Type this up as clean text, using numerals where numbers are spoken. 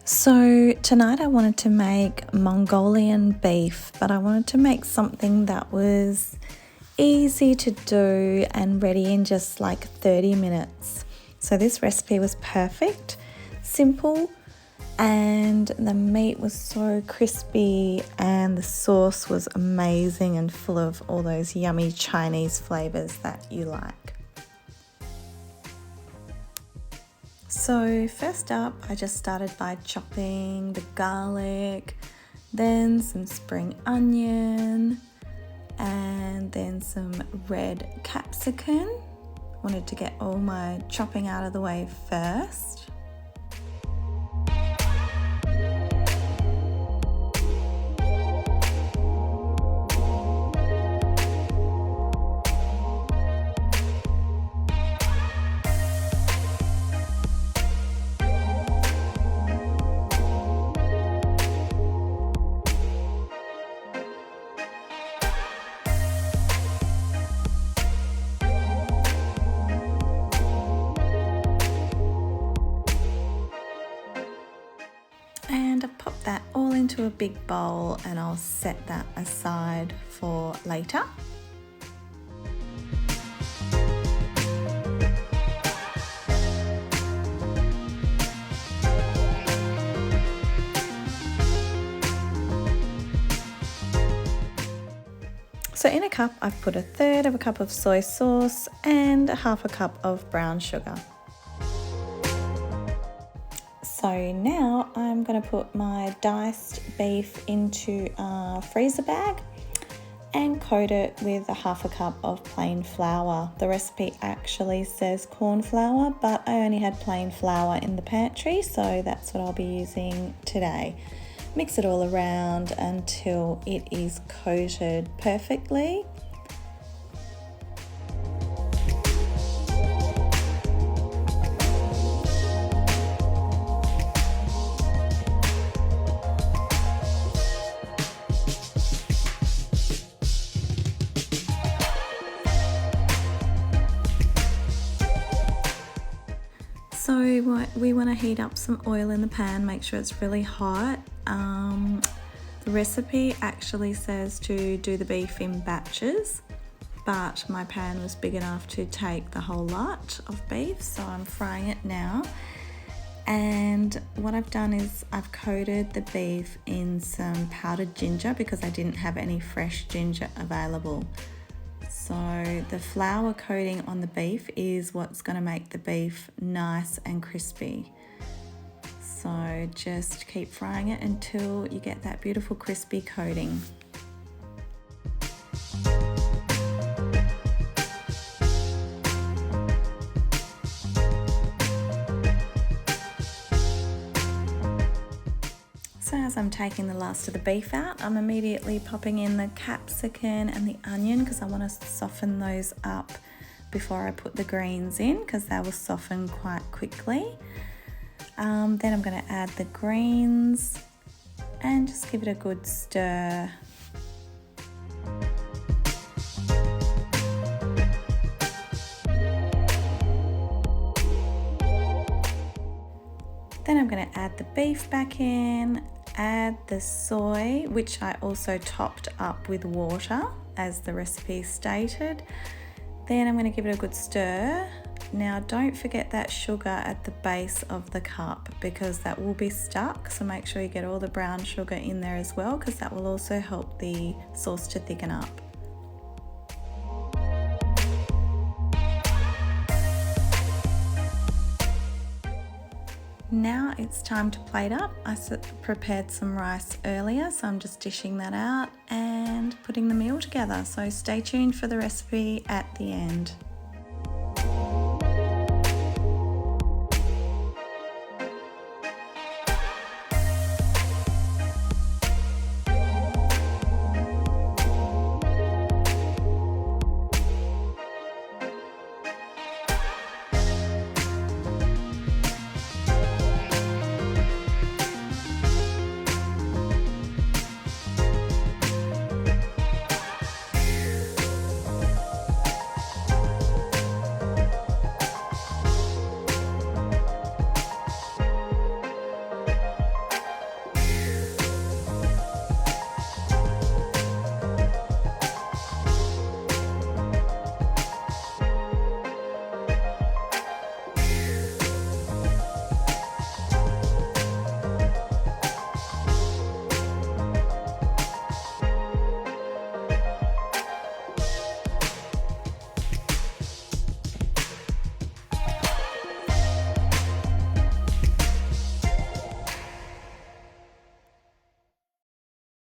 So tonight I wanted to make Mongolian beef, but I wanted to make something that was easy to do and ready in just like 30 minutes. So this recipe was perfect, simple, and the meat was so crispy and the sauce was amazing and full of all those yummy Chinese flavors that you like. So first up, I just started by chopping the garlic, then some spring onion, and then some red capsicum. Wanted to get all my chopping out of the way first. And I've popped that all into a big bowl and I'll set that aside for later. So in a cup, I've put 1/3 of a cup of soy sauce and 1/2 a cup of brown sugar. So now I'm going to put my diced beef into a freezer bag and coat it with 1/2 a cup of plain flour. The recipe actually says corn flour, but I only had plain flour in the pantry, so that's what I'll be using today. Mix it all around until it is coated perfectly. So we want to heat up some oil in the pan, make sure it's really hot. The recipe actually says to do the beef in batches, but my pan was big enough to take the whole lot of beef, so I'm frying it now. And what I've done is I've coated the beef in some powdered ginger because I didn't have any fresh ginger available. So the flour coating on the beef is what's going to make the beef nice and crispy. So just keep frying it until you get that beautiful crispy coating. So as I'm taking the last of the beef out, I'm immediately popping in the capsicum and the onion because I want to soften those up before I put the greens in because they will soften quite quickly. Then I'm going to add the greens and just give it a good stir. Then I'm going to add the beef back in, add the soy, which I also topped up with water as the recipe stated. Then I'm going to give it a good stir. Now don't forget that sugar at the base of the cup because that will be stuck, so make sure you get all the brown sugar in there as well because that will also help the sauce to thicken up. Now it's time to plate up. I prepared some rice earlier, so I'm just dishing that out and putting the meal together. So stay tuned for the recipe at the end.